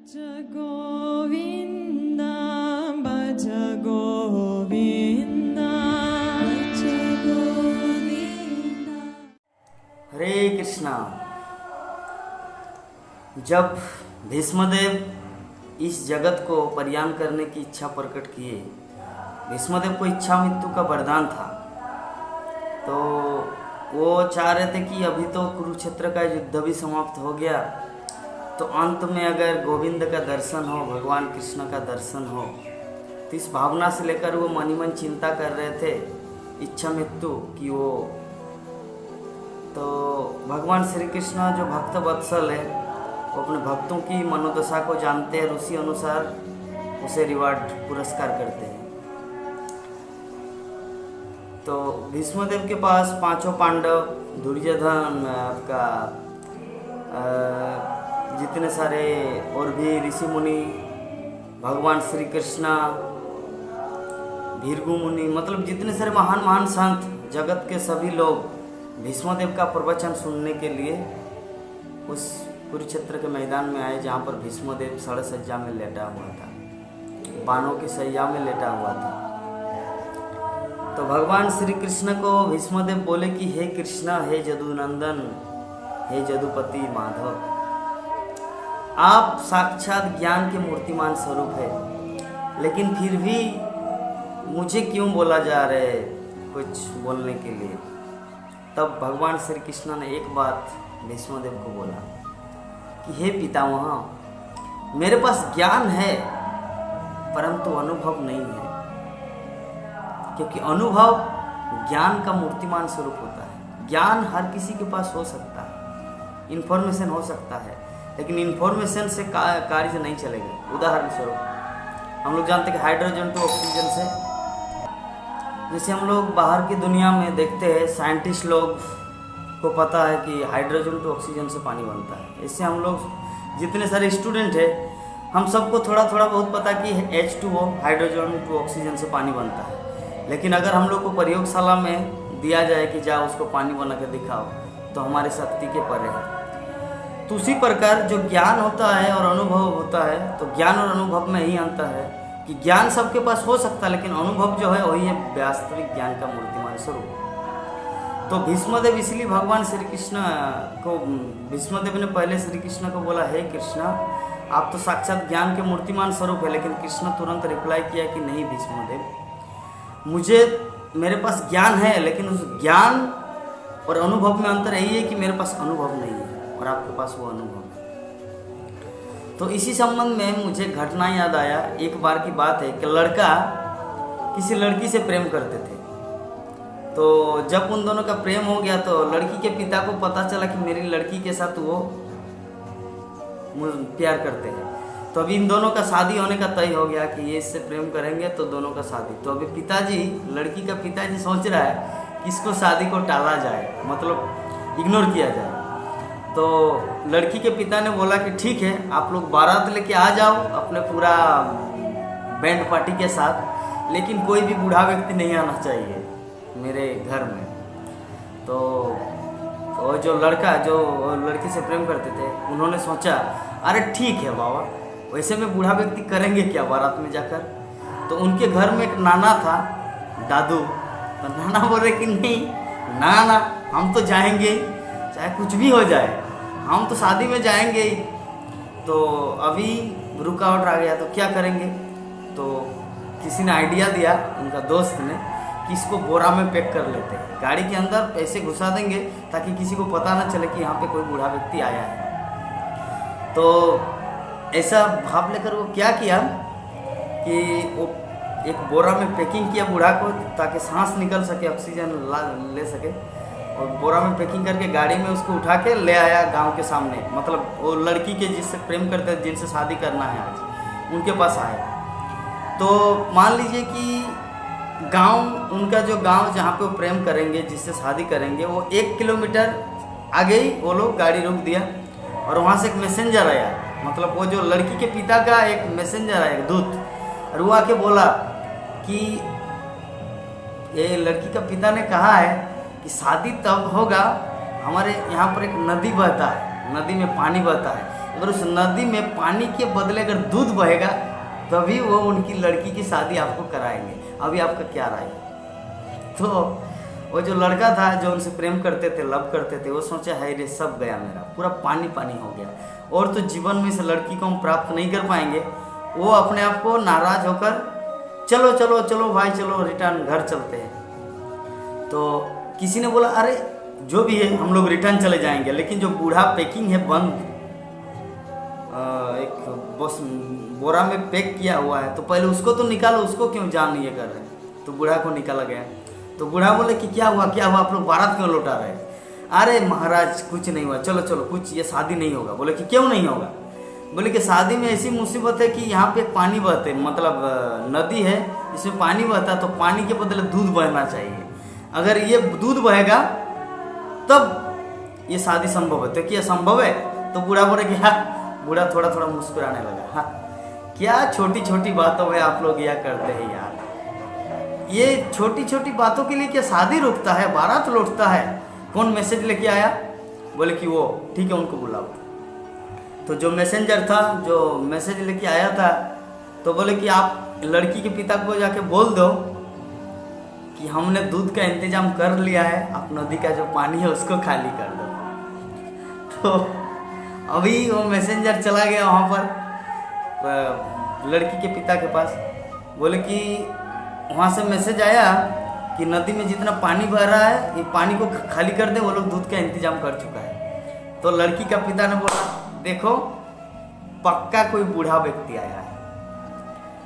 भज गोविंद भज गोविंद भज गोविंद। हरे कृष्णा। जब भीष्मदेव इस जगत को परियान करने की इच्छा प्रकट किए, भीष्मदेव को इच्छा मृत्यु का वरदान था, तो वो चाह रहे थे कि अभी तो कुरुक्षेत्र का युद्ध भी समाप्त हो गया, तो अंत में अगर गोविंद का दर्शन हो, भगवान कृष्ण का दर्शन हो, तो इस भावना से लेकर वो मन ही मन चिंता कर रहे थे इच्छा मृत्यु की। वो तो भगवान श्री कृष्ण जो भक्त वत्सल है, वो अपने भक्तों की मनोदशा को जानते हैं और उसी अनुसार उसे रिवार्ड पुरस्कार करते हैं। तो भीष्मदेव के पास पांचों पांडव, दुर्योधन, आपका जितने सारे और भी ऋषि मुनि, भगवान श्री कृष्णा, भीर्गु मुनि, मतलब जितने सारे महान महान संत, जगत के सभी लोग भीष्मदेव का प्रवचन सुनने के लिए उस कुरुक्षेत्र के मैदान में आए, जहाँ पर भीष्मदेव सड़सज्जा में लेटा हुआ था, बाणों की सैया में लेटा हुआ था। तो भगवान श्री कृष्ण को भीष्मदेव बोले कि हे कृष्ण, हे जदुनंदन, हे जदुपति माधव, आप साक्षात ज्ञान के मूर्तिमान स्वरूप है, लेकिन फिर भी मुझे क्यों बोला जा रहा है कुछ बोलने के लिए। तब भगवान श्री कृष्ण ने एक बात भीष्मदेव को बोला कि हे पितामह, मेरे पास ज्ञान है परंतु अनुभव नहीं है, क्योंकि अनुभव ज्ञान का मूर्तिमान स्वरूप होता है। ज्ञान हर किसी के पास हो सकता है, इन्फॉर्मेशन हो सकता है, लेकिन इन्फॉर्मेशन से कार्य नहीं चलेगा। उदाहरण स्वरूप हम लोग जानते हैं कि हाइड्रोजन टू ऑक्सीजन से, जैसे हम लोग बाहर की दुनिया में देखते हैं, साइंटिस्ट लोग को पता है कि हाइड्रोजन टू ऑक्सीजन से पानी बनता है। इससे हम लोग जितने सारे स्टूडेंट हैं, हम सबको थोड़ा थोड़ा बहुत पता कि H2O, हाइड्रोजन टू ऑक्सीजन से पानी बनता है। लेकिन अगर हम लोग को प्रयोगशाला में दिया जाए कि जाओ उसको पानी बना के दिखाओ, तो हमारे शक्ति के परे है। तो उसी प्रकार जो ज्ञान होता है और अनुभव होता है, तो ज्ञान और अनुभव में ही अंतर है कि ज्ञान सबके पास हो सकता है, लेकिन अनुभव जो है वही है वास्तविक ज्ञान का मूर्तिमान स्वरूप। तो भीष्मदेव इसलिए भगवान श्री कृष्ण को, भीष्मदेव ने पहले श्री कृष्ण को बोला हे कृष्ण, आप तो साक्षात ज्ञान के मूर्तिमान स्वरूप है, लेकिन कृष्ण तुरंत रिप्लाई किया कि नहीं भीष्मदेव, मेरे पास ज्ञान है, लेकिन उस ज्ञान और अनुभव में अंतर यही है कि मेरे पास अनुभव नहीं है और आपके पास वो अनुभव है। तो इसी संबंध में मुझे घटना याद आया। एक बार की बात है कि लड़का किसी लड़की से प्रेम करते थे। तो जब उन दोनों का प्रेम हो गया, तो लड़की के पिता को पता चला कि मेरी लड़की के साथ वो प्यार करते हैं। तो अभी इन दोनों का शादी होने का तय हो गया कि ये इससे प्रेम करेंगे तो दोनों का शादी। तो अभी पिताजी, लड़की का पिताजी सोच रहा है कि इसको शादी को टाला जाए, मतलब इग्नोर किया जाए। तो लड़की के पिता ने बोला कि ठीक है, आप लोग बारात लेके आ जाओ अपने पूरा बैंड पार्टी के साथ, लेकिन कोई भी बूढ़ा व्यक्ति नहीं आना चाहिए मेरे घर में। तो जो लड़का जो लड़की से प्रेम करते थे, उन्होंने सोचा अरे ठीक है बाबा, वैसे में बूढ़ा व्यक्ति करेंगे क्या बारात में जाकर। तो उनके घर में एक नाना था, दादू। तो नाना बोले कि नहीं नाना, हम तो जाएंगे, चाहे कुछ भी हो जाए, हम तो शादी में जाएंगे ही। तो अभी रुकावट आ गया तो क्या करेंगे। तो किसी ने आइडिया दिया, उनका दोस्त ने, कि इसको बोरा में पैक कर लेते हैं, गाड़ी के अंदर पैसे घुसा देंगे ताकि किसी को पता ना चले कि यहाँ पे कोई बूढ़ा व्यक्ति आया है। तो ऐसा भाव लेकर वो क्या किया कि वो एक बोरा में पैकिंग किया बूढ़ा को, ताकि सांस निकल सके, ऑक्सीजन ले सके, और बोरा में पैकिंग करके गाड़ी में उसको उठा के ले आया गांव के सामने। मतलब वो लड़की के जिससे प्रेम करते हैं, जिनसे शादी करना है आज, उनके पास आए। तो मान लीजिए कि गांव, उनका जो गांव जहाँ पे वो प्रेम करेंगे, जिससे शादी करेंगे, वो 1 किलोमीटर आगे ही वो लोग गाड़ी रोक दिया, और वहाँ से एक मैसेंजर आया, मतलब वो जो लड़की के पिता का एक मैसेंजर आया, एक दूत, और वो आके बोला कि ये लड़की का पिता ने कहा है कि शादी तब होगा, हमारे यहाँ पर एक नदी बहता है, नदी में पानी बहता है, अगर उस नदी में पानी के बदले अगर दूध बहेगा तभी वो उनकी लड़की की शादी आपको कराएंगे। अभी आपका क्या राय है? तो वो जो लड़का था जो उनसे प्रेम करते थे, लव करते थे, वो सोचा है रे सब गया मेरा, पूरा पानी पानी हो गया, और तो जीवन में इस लड़की को हम प्राप्त नहीं कर पाएंगे। वो अपने आप को नाराज होकर चलो चलो चलो भाई चलो रिटर्न घर चलते हैं। तो किसी ने बोला अरे जो भी है हम लोग रिटर्न चले जाएंगे, लेकिन जो बूढ़ा पैकिंग है बंद, एक बस बोरा में पैक किया हुआ है, तो पहले उसको तो निकालो, उसको क्यों जान ये कर रहे हैं। तो बूढ़ा को निकाला गया। तो बूढ़ा बोले कि क्या हुआ आप लोग बारात क्यों लौटा रहे हैं? अरे महाराज कुछ नहीं हुआ, चलो चलो कुछ, ये शादी नहीं होगा। बोले कि क्यों नहीं होगा? बोले कि शादी में ऐसी मुसीबत है कि यहाँ पे पानी बहते, मतलब नदी है इसमें पानी बहता, तो पानी के बदले दूध बहना चाहिए। अगर ये दूध बहेगा तब ये शादी संभव है। तो क्या संभव है? तो बूढ़ा बोले कि हाँ, बूढ़ा थोड़ा थोड़ा मुस्कुराने लगा। हाँ, क्या छोटी छोटी बातों में आप लोग यह करते हैं यार, ये छोटी छोटी बातों के लिए क्या शादी रुकता है, बारात लौटता है? कौन मैसेज लेके आया? बोले कि वो ठीक है उनको बुलाओ। तो जो मैसेंजर था जो मैसेज लेके आया था, तो बोले कि आप लड़की के पिता को जाके बोल दो कि हमने दूध का इंतजाम कर लिया है, आप नदी का जो पानी है उसको खाली कर दो। तो अभी वो मैसेंजर चला गया वहाँ पर लड़की के पिता के पास। बोले कि वहाँ से मैसेज आया कि नदी में जितना पानी बह रहा है ये पानी को खाली कर दे, वो लोग दूध का इंतजाम कर चुका है। तो लड़की का पिता ने बोला देखो पक्का कोई बूढ़ा व्यक्ति आया है,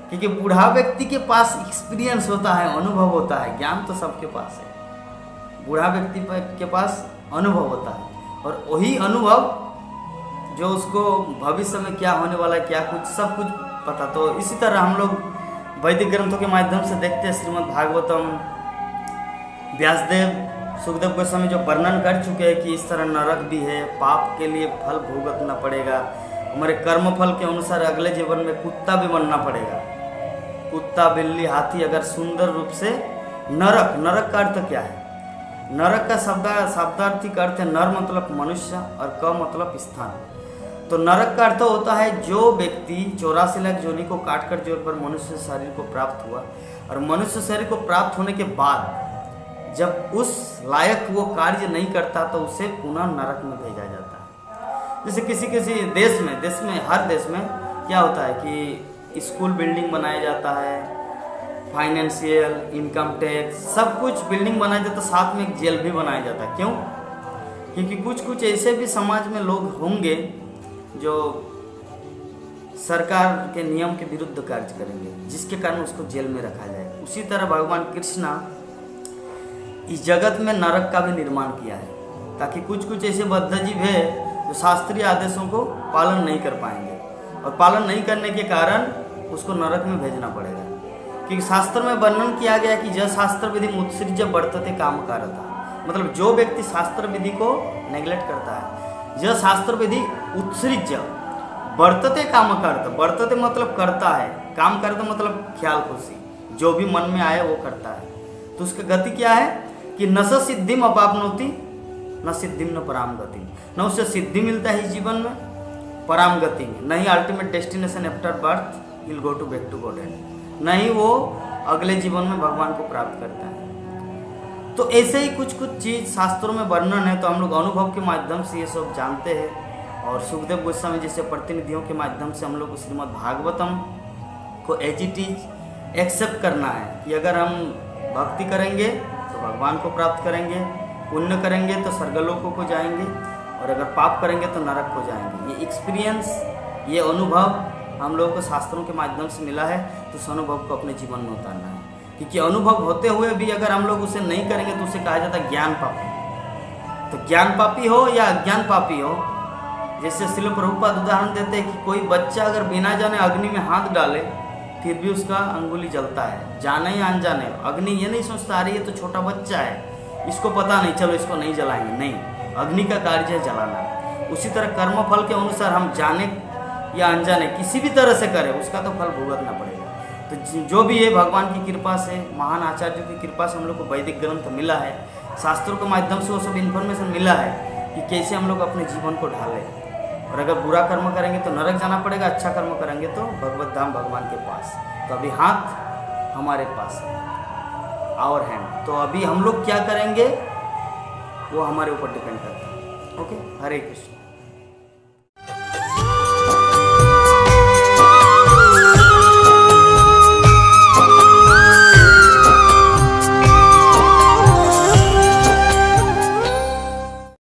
क्योंकि बूढ़ा व्यक्ति के पास एक्सपीरियंस होता है, अनुभव होता है, ज्ञान तो सबके पास है, बूढ़ा व्यक्ति के पास अनुभव होता है, और वही अनुभव जो उसको भविष्य में क्या होने वाला है, क्या कुछ सब कुछ पता। तो इसी तरह हम लोग वैदिक ग्रंथों के माध्यम से देखते हैं, श्रीमद् भागवतम व्यासदेव सुखदेव गोस्वामी जो वर्णन कर चुके हैं कि इस तरह नरक भी है, पाप के लिए फल भुगतना पड़ेगा, हमारे कर्म फल के अनुसार अगले जीवन में कुत्ता भी बनना पड़ेगा, कुत्ता बिल्ली हाथी। अगर सुंदर रूप से नरक, नरक का अर्थ क्या है? नरक का शब्दार्थिक अर्थ है नर मतलब मनुष्य और क मतलब स्थान। तो नरक का अर्थ होता है जो व्यक्ति 84 लाख योनि को काट कर जोर पर मनुष्य शरीर को प्राप्त हुआ, और मनुष्य शरीर को प्राप्त होने के बाद जब उस लायक वो कार्य नहीं करता तो उसे पुनः नरक में भेजा जाता है। जैसे किसी किसी देश में हर देश में क्या होता है कि स्कूल बिल्डिंग बनाया जाता है, फाइनेंशियल, इनकम टैक्स, सब कुछ बिल्डिंग बनाया जाता है, साथ में एक जेल भी बनाया जाता है। क्यों? क्योंकि कुछ कुछ ऐसे भी समाज में लोग होंगे जो सरकार के नियम के विरुद्ध कार्य करेंगे, जिसके कारण उसको जेल में रखा जाए। उसी तरह भगवान कृष्णा इस जगत में नरक का भी निर्माण किया है, ताकि कुछ कुछ ऐसे बद्धजीव है जो शास्त्रीय आदेशों को पालन नहीं कर पाएंगे, और पालन नहीं करने के कारण उसको नरक में भेजना पड़ेगा। क्योंकि शास्त्र में वर्णन किया गया कि जब शास्त्र विधि मुत्सृज्य वर्तते काम कारता, मतलब जो व्यक्ति शास्त्र विधि को नेग्लेक्ट करता है, जब शास्त्र विधि उत्सृज्य वर्तते काम करता, वर्तते मतलब करता है, काम करता मतलब ख्याल खुशी, जो भी मन में आए वो करता है, तो उसकी गति क्या है कि न स सिद्धिम अपापनोति न सिद्धिम न पराम गति, न उससे सिद्धि मिलता है इस जीवन में, पराम गति में नहीं, ultimate destination after birth will go to back to God, नहीं वो अगले जीवन में भगवान को प्राप्त करता है। तो ऐसे ही कुछ कुछ चीज़ शास्त्रों में वर्णन है, तो हम लोग अनुभव के माध्यम से ये सब जानते हैं, और सुखदेव गोस्वामी जैसे प्रतिनिधियों के माध्यम से हम लोग श्रीमद् भागवतम को एज इट इज एक्सेप्ट करना है कि अगर हम भक्ति करेंगे तो भगवान को प्राप्त करेंगे, पुण्य करेंगे तो स्वर्गलोकों को जाएंगे, और अगर पाप करेंगे तो नरक को जाएंगे। ये एक्सपीरियंस, ये अनुभव हम लोगों को शास्त्रों के माध्यम से मिला है, तो उस अनुभव को अपने जीवन में उतारना है। क्योंकि अनुभव होते हुए भी अगर हम लोग उसे नहीं करेंगे तो उसे कहा जाता है ज्ञान पापी। तो ज्ञान पापी हो या अज्ञान पापी हो, जैसे श्रील प्रभुपाद उदाहरण देते हैं कि कोई बच्चा अगर बिना जाने अग्नि में हाथ डाले फिर भी उसका अंगुली जलता है, जाने या अनजाने। अग्नि ये नहीं सोचता अरे ये तो छोटा बच्चा है, इसको पता नहीं, चलो इसको नहीं जलाएंगे, नहीं, अग्नि का कार्य है जलाना। उसी तरह कर्म फल के अनुसार हम जाने या अनजाने किसी भी तरह से करें उसका तो फल भुगतना पड़ेगा। तो जो भी है भगवान की कृपा से, महान आचार्यों की कृपा से हम लोग को वैदिक ग्रंथ मिला है, शास्त्रों के माध्यम से वो सब इन्फॉर्मेशन मिला है कि कैसे हम लोग अपने जीवन को ढालें। और अगर बुरा कर्म करेंगे तो नरक जाना पड़ेगा, अच्छा कर्म करेंगे तो भगवत धाम भगवान के पास। तो अभी हाथ हमारे पास है, आवर हैंड। तो अभी हम लोग क्या करेंगे वो हमारे ऊपर डिपेंड करता है। ओके, हरे कृष्ण।